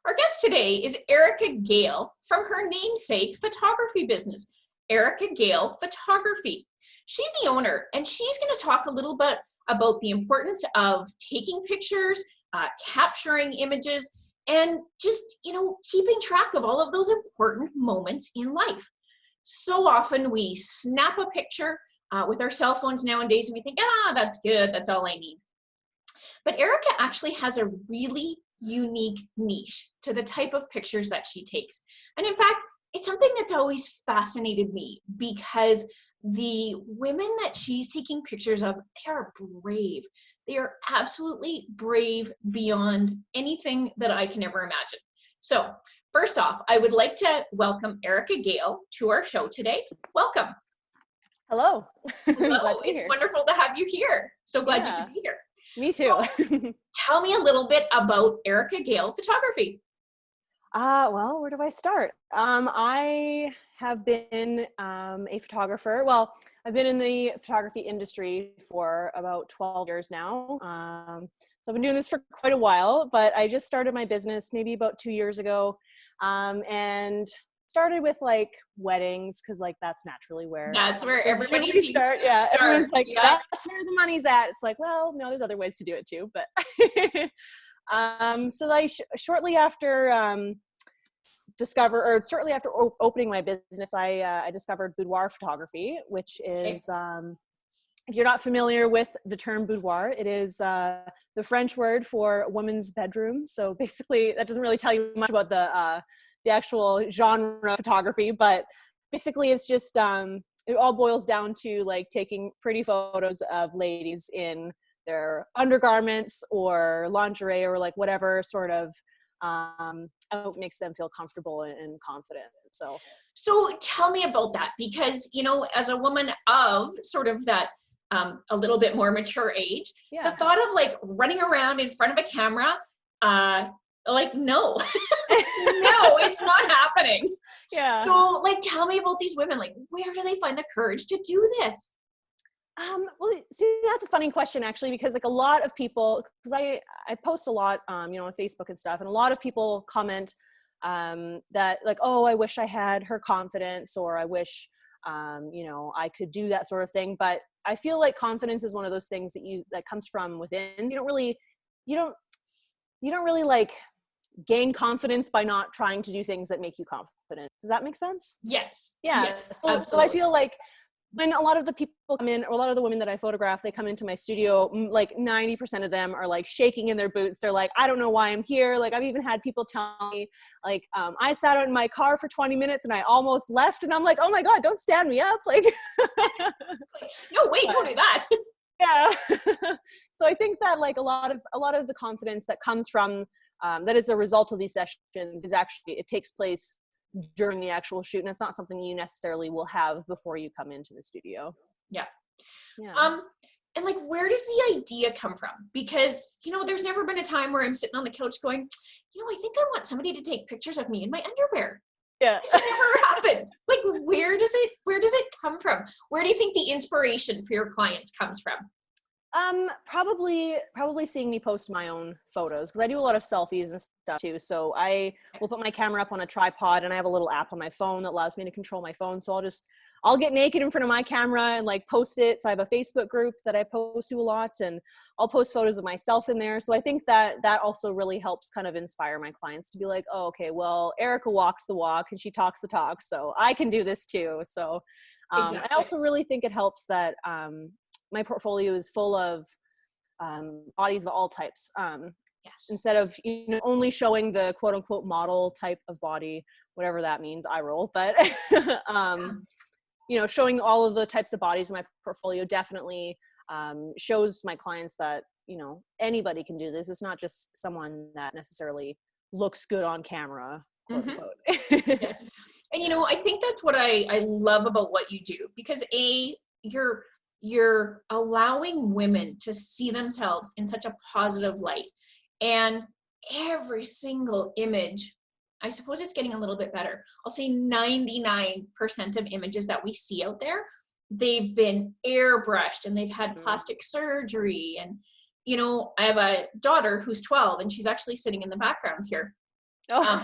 Our guest today is Erika Gayle from her namesake photography business, Erika Gayle Photography. She's the owner, and she's going to talk a little bit about the importance of taking pictures, capturing images, and just, keeping track of all of those important moments in life. So often we snap a picture with our cell phones nowadays, and we think, that's good, that's all I need. But Erika actually has a really unique niche to the type of pictures that she takes. And in fact, it's something that's always fascinated me because the women that she's taking pictures of, they are brave. They are absolutely brave beyond anything that I can ever imagine. So first off, I would like to welcome Erika Gayle to our show today. Welcome. Hello. Hello. It's wonderful to have you here. So glad you could be here. Me too. Tell me a little bit about Erika Gayle Photography. Well, where do I start? I have been a photographer. Well, I've been in the photography industry for about 12 years now. So I've been doing this for quite a while, but I just started my business maybe about 2 years ago. And started with like weddings, because like that's naturally where everybody seems start. Yeah, everyone's like, that's where the money's at. It's like, well, no, there's other ways to do it too. But so like shortly after opening my business, I discovered boudoir photography, which is if you're not familiar with the term boudoir, it is the French word for women's bedroom. So basically, that doesn't really tell you much about the actual genre of photography, but basically it's just it all boils down to like taking pretty photos of ladies in their undergarments or lingerie or like whatever sort of makes them feel comfortable and confident. So tell me about that, because as a woman of sort of that a little bit more mature age, the thought of like running around in front of a camera, no, no, it's not happening. Yeah. So like, tell me about these women. Like, where do they find the courage to do this? Well, see, that's a funny question actually, because like a lot of people, because I post a lot, on Facebook and stuff, and a lot of people comment that like, oh, I wish I had her confidence, or I wish, I could do that sort of thing. But I feel like confidence is one of those things that comes from within. You don't really like gain confidence by not trying to do things that make you confident. Does that make sense? Yes. Yeah. Yes, so I feel like when a lot of the people come in, or a lot of the women that I photograph, they come into my studio, like 90% of them are like shaking in their boots. They're like, I don't know why I'm here. Like I've even had people tell me like, I sat out in my car for 20 minutes and I almost left. And I'm like, oh my God, don't stand me up. Like, no, wait, don't do that. Yeah. So I think that like a lot of the confidence that comes from that is a result of these sessions is actually, it takes place during the actual shoot, and it's not something you necessarily will have before you come into the studio. Yeah. And like, where does the idea come from? Because there's never been a time where I'm sitting on the couch going, I think I want somebody to take pictures of me in my underwear. Yeah. It's just never happened. Like, where does it come from? Where do you think the inspiration for your clients comes from? Probably seeing me post my own photos, because I do a lot of selfies and stuff too. So I will put my camera up on a tripod, and I have a little app on my phone that allows me to control my phone. So I'll get naked in front of my camera and like post it. So I have a Facebook group that I post to a lot, and I'll post photos of myself in there. So I think that also really helps kind of inspire my clients to be like, oh, okay, well, Erika walks the walk and she talks the talk, so I can do this too. So exactly. I also really think it helps that my portfolio is full of bodies of all types. Yes. Instead of only showing the quote unquote model type of body, whatever that means, I roll. But showing all of the types of bodies in my portfolio definitely shows my clients that anybody can do this. It's not just someone that necessarily looks good on camera, quote unquote. Yes. And I think that's what I love about what you do, because you're allowing women to see themselves in such a positive light. And every single image, I suppose it's getting a little bit better. I'll say 99% of images that we see out there, they've been airbrushed and they've had plastic surgery. And, I have a daughter who's 12, and she's actually sitting in the background here. Oh.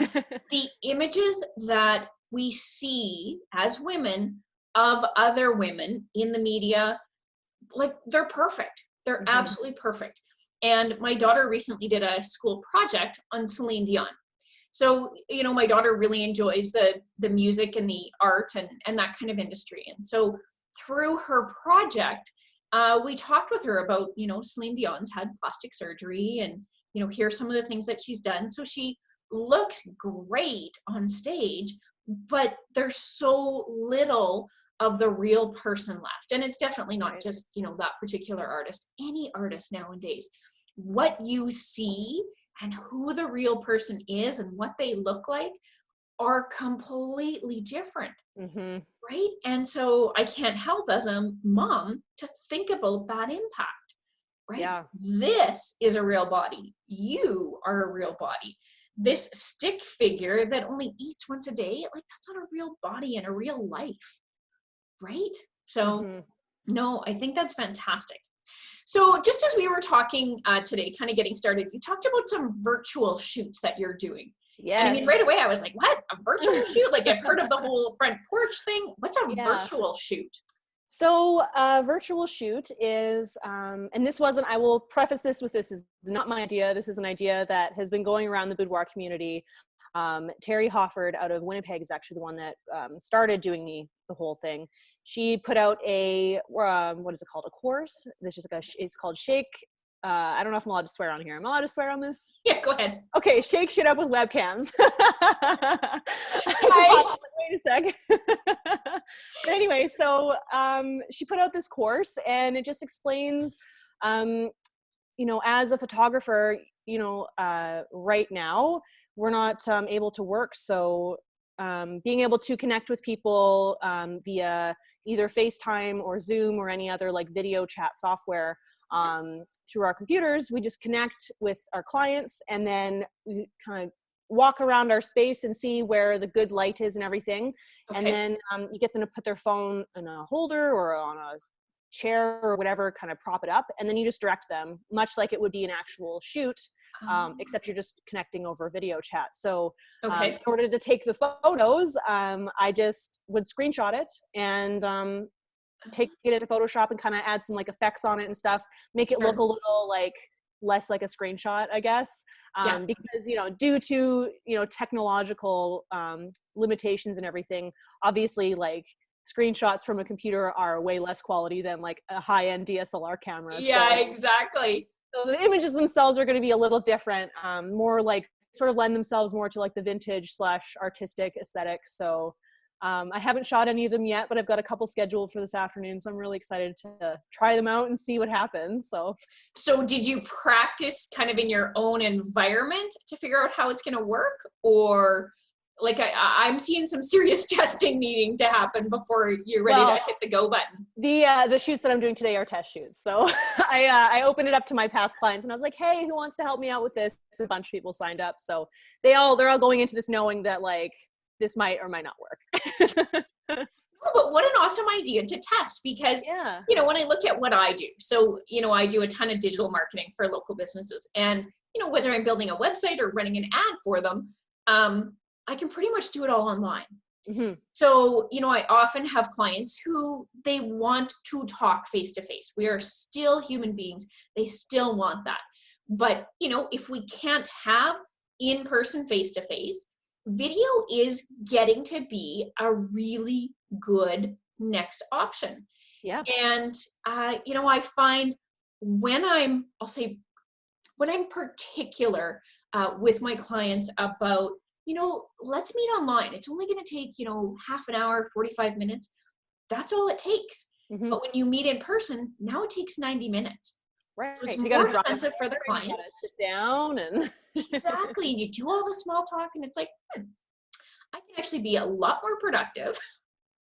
The images that we see as women of other women in the media, like they're perfect. They're absolutely perfect. And my daughter recently did a school project on Celine Dion. So, my daughter really enjoys the music and the art and that kind of industry. And so through her project, we talked with her about, Celine Dion's had plastic surgery and, here's some of the things that she's done. So she looks great on stage, but there's so little of the real person left. And it's definitely not just, that particular artist, any artist nowadays. What you see and who the real person is and what they look like are completely different. Right? And so I can't help as a mom to think about that impact, right? Yeah. This is a real body. You are a real body. This stick figure that only eats once a day, like that's not a real body and a real life, right? So no, I think that's fantastic. So just as we were talking today, kind of getting started, you talked about some virtual shoots that you're doing. Yes. And I mean, right away, I was like, what? A virtual shoot? Like I've heard of the whole front porch thing. What's a virtual shoot? So a virtual shoot is, and this wasn't, I will preface this with, this is not my idea. This is an idea that has been going around the boudoir community. Terry Hofford out of Winnipeg is actually the one that started doing the whole thing. She put out a, what is it called? A course. This is like it's called Shake. I don't know if I'm allowed to swear on here. Am I allowed to swear on this? Yeah, go ahead. Okay, shake shit up with webcams. Nice. Wait a sec. But anyway, so she put out this course, and it just explains, as a photographer, right now we're not able to work, so being able to connect with people via either FaceTime or Zoom or any other like video chat software through our computers, we just connect with our clients, and then we kind of walk around our space and see where the good light is and everything. Okay. And then you get them to put their phone in a holder or on a chair or whatever, kind of prop it up, and then you just direct them, much like it would be an actual shoot, except you're just connecting over video chat. So in order to take the photos, I just would screenshot it and take it into Photoshop and kind of add some like effects on it and stuff, make it look a little like less like a screenshot, I guess, because, due to, technological limitations and everything, obviously like screenshots from a computer are way less quality than like a high-end DSLR camera. Yeah, exactly. So the images themselves are going to be a little different, more like sort of lend themselves more to like the vintage / artistic aesthetic. So I haven't shot any of them yet, but I've got a couple scheduled for this afternoon. So I'm really excited to try them out and see what happens. So did you practice kind of in your own environment to figure out how it's going to work? Or like I'm seeing some serious testing needing to happen before you're ready to hit the go button. The shoots that I'm doing today are test shoots. So I opened it up to my past clients and I was like, hey, who wants to help me out with this? A bunch of people signed up. So they're all going into this knowing that like, this might or might not work. No, but what an awesome idea to test, because, when I look at what I do, so, I do a ton of digital marketing for local businesses, and, whether I'm building a website or running an ad for them, I can pretty much do it all online. So, I often have clients who they want to talk face to face. We are still human beings. They still want that. But, if we can't have in-person face to face, video is getting to be a really good next option. Yeah. And, I find when I'm particular with my clients about, let's meet online. It's only going to take, half an hour, 45 minutes. That's all it takes. But when you meet in person, now it takes 90 minutes. Right. So it's more expensive for the clients. Sit down and exactly. And you do all the small talk and it's like, I can actually be a lot more productive,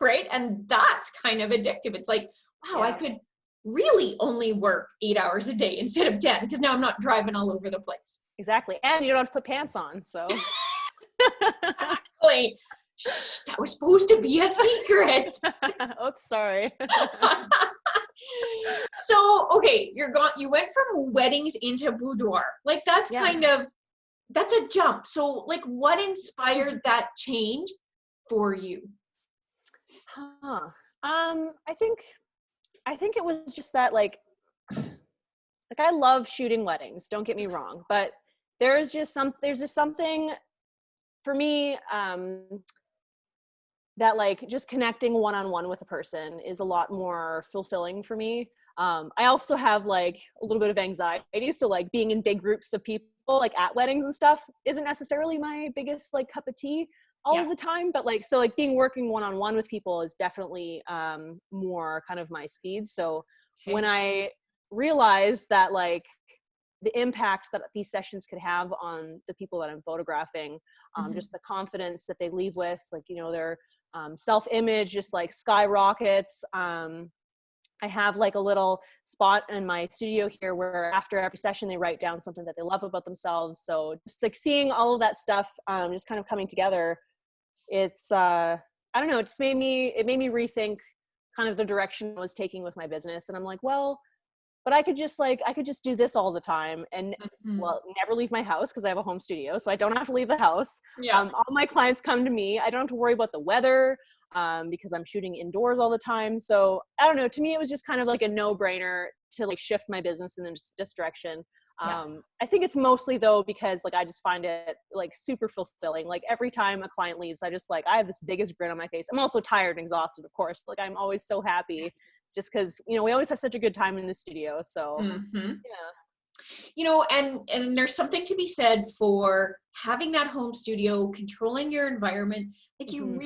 right? And that's kind of addictive. It's like, wow, I could really only work 8 hours a day instead of 10, because now I'm not driving all over the place. Exactly. And you don't have to put pants on, so. Exactly. Shh, that was supposed to be a secret. Oops, sorry. So, okay, you went from weddings into boudoir. Like that's kind of that's a jump. So like what inspired that change for you? Huh. I think it was just that I love shooting weddings, don't get me wrong, but there's just something for me that like just connecting one-on-one with a person is a lot more fulfilling for me. I also have like a little bit of anxiety, so like being in big groups of people like at weddings and stuff isn't necessarily my biggest like cup of tea all Yeah. of the time, but like so like being working one-on-one with people is definitely more kind of my speed. So when Okay. I realized that like the impact that these sessions could have on the people that I'm photographing, Mhm. just the confidence that they leave with, like, you know, their self-image just like skyrockets. I have like a little spot in my studio here where after every session they write down something that they love about themselves. So just like seeing all of that stuff just kind of coming together, it's I don't know, it made me rethink kind of the direction I was taking with my business. And I'm like, well, but I could just do this all the time and, Mhm. well, never leave my house because I have a home studio, so I don't have to leave the house. Yeah. All my clients come to me. I don't have to worry about the weather because I'm shooting indoors all the time. So I don't know. To me, it was just kind of like a no-brainer to like shift my business in this direction. Yeah. I think it's mostly though because like I just find it like super fulfilling. Like every time a client leaves, I have this biggest grin on my face. I'm also tired and exhausted, of course. But, like I'm always so happy just because, you know, we always have such a good time in the studio. So Mhm. yeah. You know, and there's something to be said for having that home studio, controlling your environment. Like Hmm.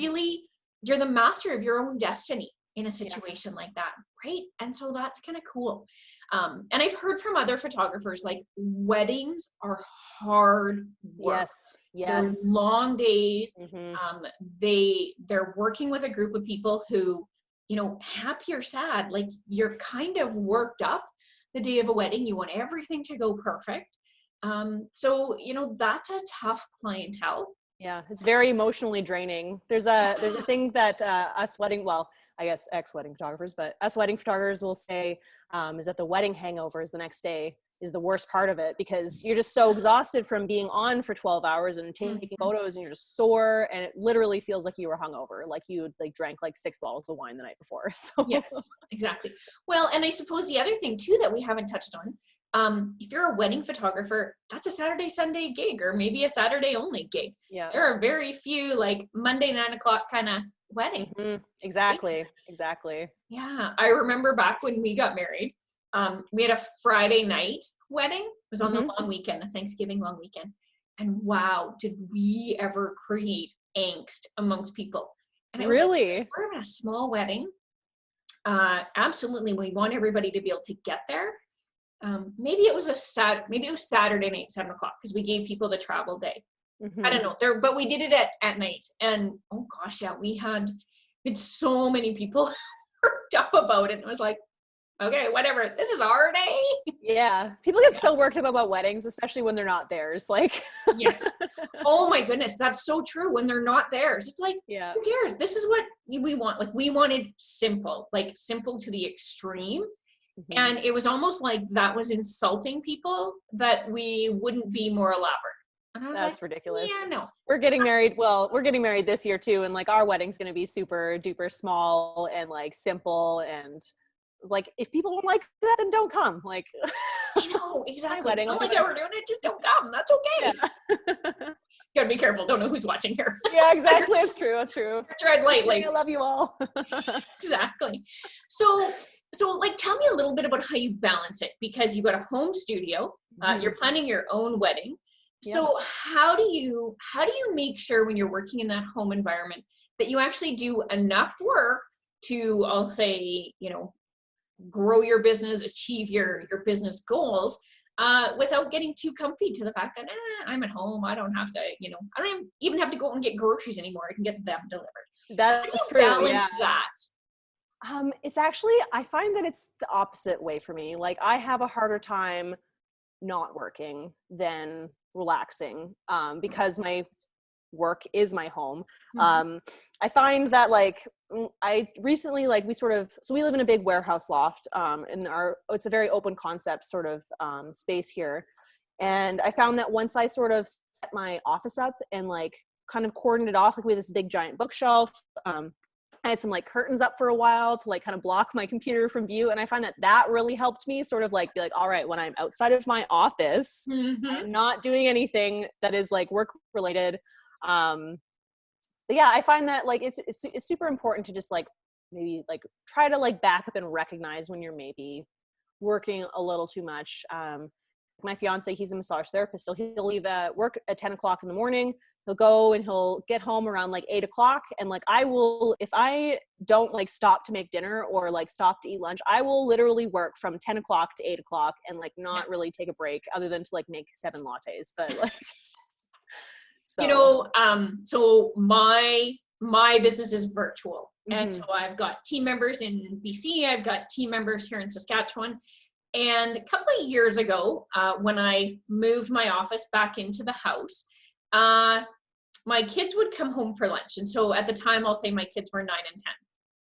you're the master of your own destiny in a Yeah. situation like that, right? And so that's kind of cool. And I've heard from other photographers like weddings are hard work. Yes. They're Yes. long days. Hmm. Um, they're working with a group of people who, you know, happy or sad, like you're kind of worked up the day of a wedding. You want everything to go perfect. So, you know, that's a tough clientele. Yeah. It's very emotionally draining. There's a thing that I guess ex-wedding photographers, but us wedding photographers will say is that the wedding hangovers the next day is the worst part of it because you're just so exhausted from being on for 12 hours and taking Mhm. photos and you're just sore and it literally feels like you were hungover, like you like drank like 6 bottles of wine the night before. So Yes, exactly. Well, and I suppose the other thing too that we haven't touched on, if you're a wedding photographer, that's a Saturday, Sunday gig, or maybe a Saturday only gig. yeah. There are very few like Monday 9 o'clock kind of weddings. Hmm. Right? Exactly. Exactly. Yeah, I remember back when we got married, we had a Friday night wedding. It was on the Hmm. long weekend, the Thanksgiving long weekend. And wow, did we ever create angst amongst people. And it was like, Really? we're having a small wedding. Absolutely, we want everybody to be able to get there. Maybe it was Saturday night, 7 o'clock, because we gave people the travel day. I Hmm. don't know there, but we did it at night. And oh gosh, yeah, we had so many people worked up about it. And it was like, okay, whatever. This is our day. Yeah. People get Yeah. so worked up about weddings, especially when they're not theirs. Like, Yes. Oh my goodness, that's so true. When they're not theirs, it's like, yeah. who cares? This is what we want. Like we wanted simple, like simple to the extreme. Hmm. And it was almost like that was insulting people that we wouldn't be more elaborate. And I was like, That's ridiculous. yeah, no. We're getting married this year too. And like our wedding's going to be super duper small and like simple. And like, if people don't like that, then don't come. Like, I know, my exactly. If you wedding, don't I'll do like how we're whatever. doing it, just don't come. That's okay. Yeah. Gotta be careful. Don't know who's watching here. Yeah, exactly. That's true. That's true. Tread Just kidding. I lightly. love you all. Exactly. So like tell me a little bit about how you balance it because you got a home studio, Mhm. you're planning your own wedding. Yeah. So how do you make sure when you're working in that home environment that you actually do enough work to, I'll say, you know, grow your business, achieve Mhm. your business goals, without getting too comfy to the fact that I'm at home. I don't have to, you know, I don't even have to go and get groceries anymore. I can get them delivered. How do That's you true. Yeah. balance that? It's actually, I find that it's the opposite way for me. Like I have a harder time not working than relaxing because my work is my home. Mhm. um I find that like I recently like we live in a big warehouse loft and our it's a very open concept sort of space here, And I found that once I sort of set my office up and like kind of cordoned it off, like with this big giant bookshelf, I had some like curtains up for a while to like kind of block my computer from view. And I find that that really helped me sort of like be like, all right, when I'm outside of my office, I'm not doing anything that is like work related. But yeah, I find that like it's super important to just like maybe like try to like back up and recognize when you're maybe working a little too much. My fiance, he's a massage therapist, so he'll leave work at 10 o'clock in the morning. He'll go and he'll get home around like 8 o'clock. And like, I will, if I don't like stop to make dinner or like stop to eat lunch, I will literally work from 10 o'clock to 8 o'clock and like not really take a break other than to like make 7 lattes. But like, so. So my business is virtual. And so I've got team members in BC, I've got team members here in Saskatchewan. And a couple of years ago, when I moved my office back into the house, my kids would come home for lunch. And so at the time, I'll say my kids were 9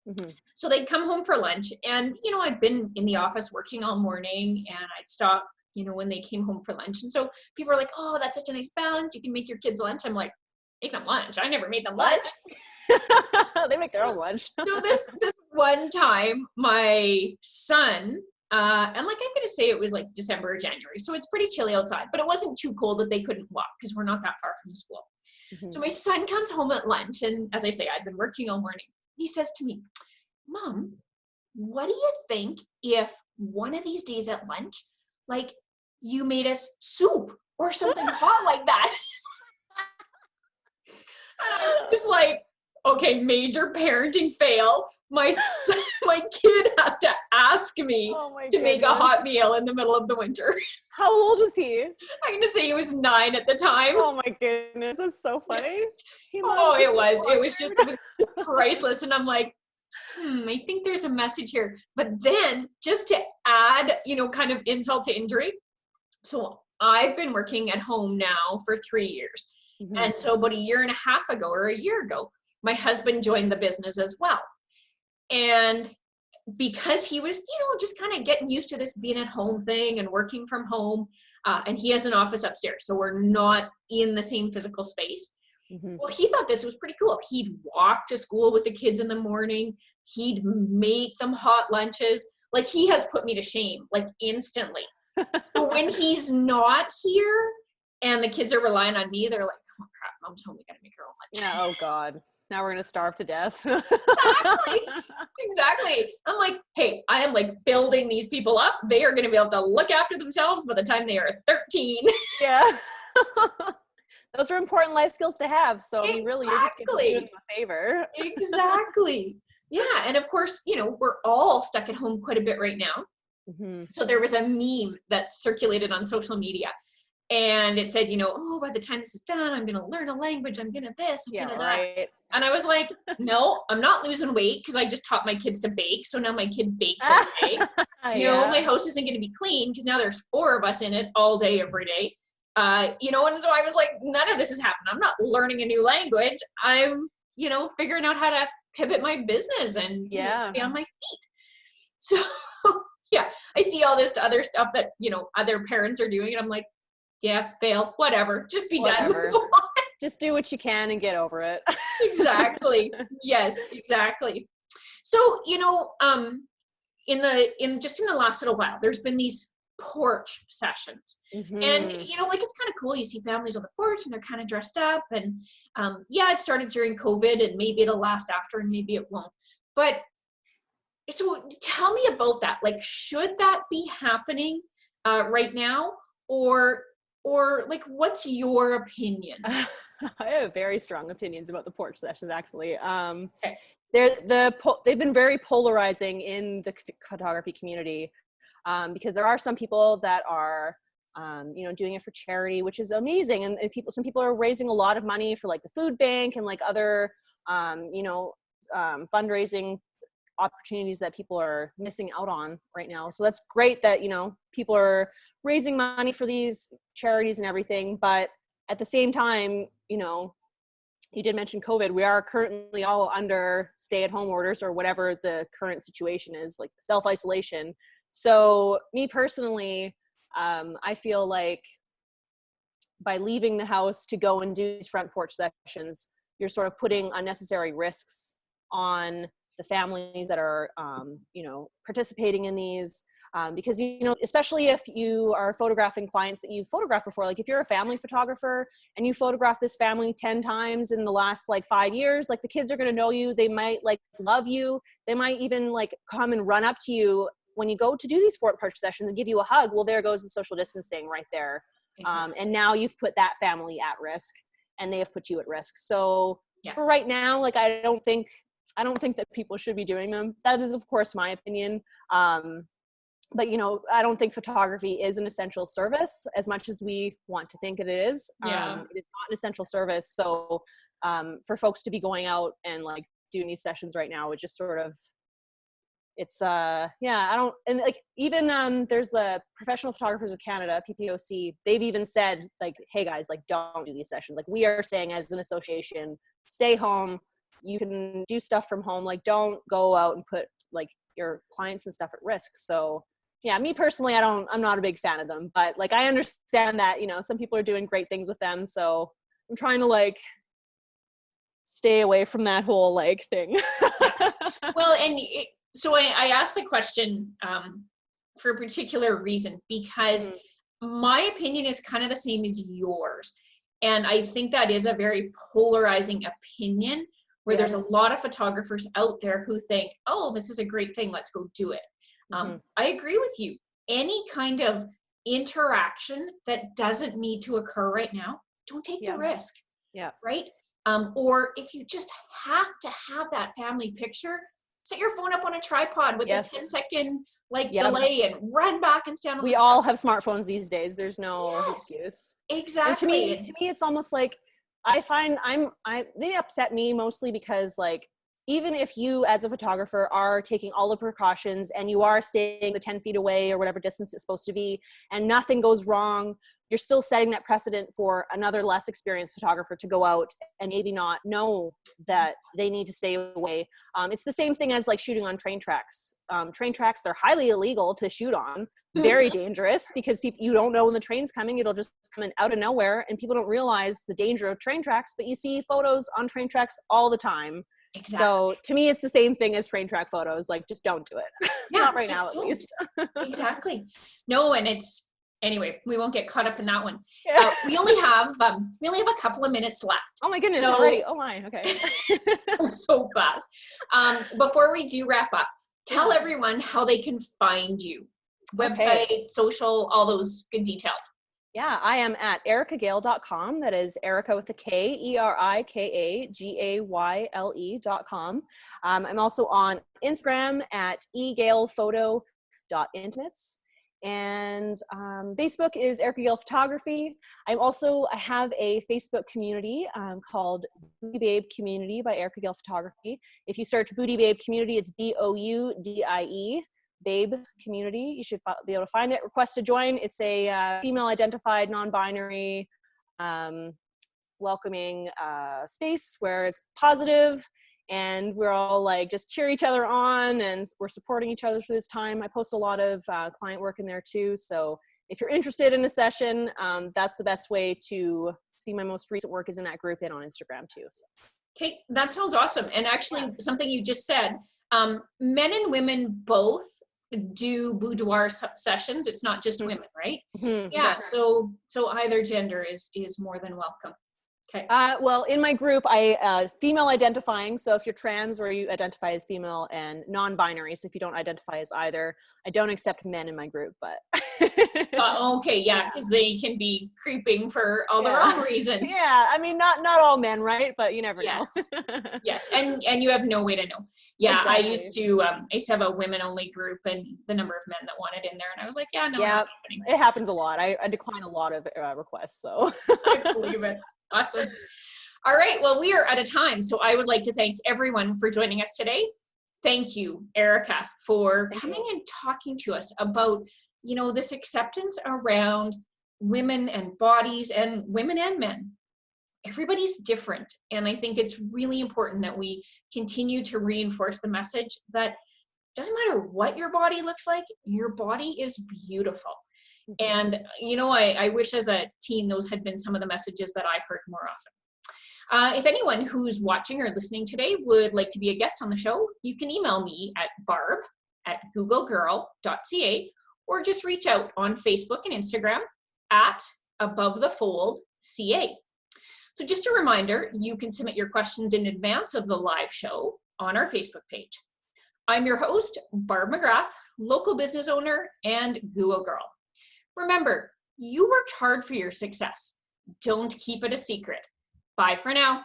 and 10. So they'd come home for lunch, and, you know, I'd been in the office working all morning, and I'd stop, you know, when they came home for lunch. And so people are like, oh, that's such a nice balance. You can make your kids lunch. I'm like, make them lunch. I never made them lunch. They make their own lunch. So this one time, my son, and like I'm going to say it was like December or January, so it's pretty chilly outside, but it wasn't too cold that they couldn't walk because we're not that far from school. So my son comes home at lunch, and as I say, I'd been working all morning. He says to me, Mom, what do you think if one of these days at lunch, like you made us soup or something hot like that? And I was like, okay, major parenting fail. My kid has to ask me to make a hot meal in the middle of the winter. How old was he? I'm going to say he was 9 at the time. Oh my goodness, that's so funny. It was priceless. And I'm like, I think there's a message here. But then just to add, you know, kind of insult to injury. So I've been working at home now for 3 years. And so about a year and a half ago or a year ago, my husband joined the business as well. And because he was, you know, just kind of getting used to this being at home thing and working from home, and he has an office upstairs, so we're not in the same physical space. Well, he thought this was pretty cool. He'd walk to school with the kids in the morning. He'd make them hot lunches. Like, he has put me to shame, like, instantly. So when he's not here and the kids are relying on me, they're like, oh crap, Mom's home, we gotta make our own lunch. Yeah, oh God. Now we're going to starve to death. Exactly. I'm like, hey, I am like building these people up. They are going to be able to look after themselves by the time they are 13. Yeah. Those are important life skills to have. So I mean, really, you're just doing them a favor. Exactly. Yeah. And of course, you know, we're all stuck at home quite a bit right now. So there was a meme that circulated on social media. And it said, you know, oh, by the time this is done, I'm going to learn a language. I'm going to this. I'm going to that. And I was like, no, I'm not losing weight because I just taught my kids to bake. So now my kid bakes every day. You know, my house isn't going to be clean because now there's 4 of us in it all day, every day. You know, and so I was like, none of this is happening. I'm not learning a new language. I'm, you know, figuring out how to pivot my business and you know, stay on my feet. So, yeah, I see all this other stuff that, you know, other parents are doing. And I'm like, yeah, fail, whatever. Just be done. Just do what you can and get over it. Exactly. Yes, exactly. So, you know, in the last little while, there's been these porch sessions. And, you know, like, it's kind of cool. You see families on the porch and they're kind of dressed up. And yeah, it started during COVID and maybe it'll last after and maybe it won't. But so tell me about that. Like, should that be happening right now? Or like, what's your opinion? I have very strong opinions about the porch sessions, actually. They've been very polarizing in the photography community because there are some people that are, you know, doing it for charity, which is amazing. And some people are raising a lot of money for like the food bank and like other, you know, fundraising opportunities that people are missing out on right now. So that's great that, you know, people are raising money for these charities and everything. But at the same time, you know, you did mention COVID. We are currently all under stay-at-home orders or whatever the current situation is, like self-isolation. So me personally, I feel like by leaving the house to go and do these front porch sessions, you're sort of putting unnecessary risks on the families that are, you know, participating in these. Because, you know, especially if you are photographing clients that you've photographed before, like if you're a family photographer and you photograph this family 10 times in the last like 5 years, like the kids are going to know you. They might like love you. They might even like come and run up to you when you go to do these front porch sessions and give you a hug. Well, there goes the social distancing right there. Exactly. And now you've put that family at risk and they have put you at risk. So for right now, like, I don't think that people should be doing them. That is, of course, my opinion. But, you know, I don't think photography is an essential service as much as we want to think it is. It is not an essential service. So for folks to be going out and like doing these sessions right now, it just sort of, it's, I don't, and like, even there's the Professional Photographers of Canada, PPOC, they've even said like, hey guys, like don't do these sessions. Like we are saying as an association, stay home. You can do stuff from home. Like don't go out and put like your clients and stuff at risk. So yeah, me personally, I'm not a big fan of them, but like, I understand that, you know, some people are doing great things with them. So I'm trying to like stay away from that whole like thing. Well, and so I asked the question for a particular reason, because my opinion is kind of the same as yours. And I think that is a very polarizing opinion where there's a lot of photographers out there who think, oh, this is a great thing, let's go do it. I agree with you. Any kind of interaction that doesn't need to occur right now, don't take the risk. Yeah. Right? Or if you just have to have that family picture, set your phone up on a tripod with a 10-second like delay and run back and stand on we the all steps. have smartphones these days. There's no excuse. Exactly. And to me, it's almost like, I find they upset me mostly because like, even if you as a photographer are taking all the precautions and you are staying the 10 feet away or whatever distance it's supposed to be and nothing goes wrong, you're still setting that precedent for another less experienced photographer to go out and maybe not know that they need to stay away. It's the same thing as like shooting on train tracks. Train tracks, they're highly illegal to shoot on, very dangerous because you don't know when the train's coming. It'll just come in out of nowhere and people don't realize the danger of train tracks, but you see photos on train tracks all the time. Exactly. So to me, it's the same thing as train track photos. Like, just don't do it. Not right now, at least. Exactly. No, and it's, anyway, we won't get caught up in that one. We only have a couple of minutes left. Oh my goodness, already. Oh my, okay. So fast. Before we do wrap up, tell everyone how they can find you. Website, social, all those good details. Yeah, I am at erikagayle.com. That is Erika with a K, ErikaGayle.com. I'm also on Instagram at egaylephoto.intimates. And Facebook is Erika Gayle Photography. I have a Facebook community called Booty Babe Community by Erika Gayle Photography. If you search Booty Babe Community, it's BOUDIE. Babe Community. You should be able to find it. Request to join. It's a female identified, non-binary, welcoming space where it's positive and we're all like just cheer each other on and we're supporting each other through this time. I post a lot of client work in there too. So if you're interested in a session, that's the best way to see my most recent work is in that group and on Instagram too. So. Okay, that sounds awesome. And actually something you just said, men and women both do boudoir sessions. It's not just women, right? Yeah. So either gender is more than welcome. Okay. Well, in my group, I female identifying. So if you're trans or you identify as female, and non-binary. So if you don't identify as either, I don't accept men in my group. But okay, yeah, because they can be creeping for all the wrong reasons. Yeah, I mean, not all men, right? But you never know. Yes, and you have no way to know. Yeah, exactly. I used to have a women-only group, and the number of men that wanted in there, and I was like, yeah, no, not happening. It happens a lot. I decline a lot of requests, so I believe it. Awesome. All right. Well, we are out of time. So I would like to thank everyone for joining us today. Thank you, Erika, for coming and talking to us about, this acceptance around women and bodies and women and men. Everybody's different. And I think it's really important that we continue to reinforce the message that doesn't matter what your body looks like, your body is beautiful. And, you know, I wish as a teen those had been some of the messages that I heard more often. If anyone who's watching or listening today would like to be a guest on the show, you can email me at barb@googlegirl.ca, or just reach out on Facebook and Instagram at abovethefoldca. So just a reminder, you can submit your questions in advance of the live show on our Facebook page. I'm your host, Barb McGrath, local business owner and Google Girl. Remember, you worked hard for your success. Don't keep it a secret. Bye for now.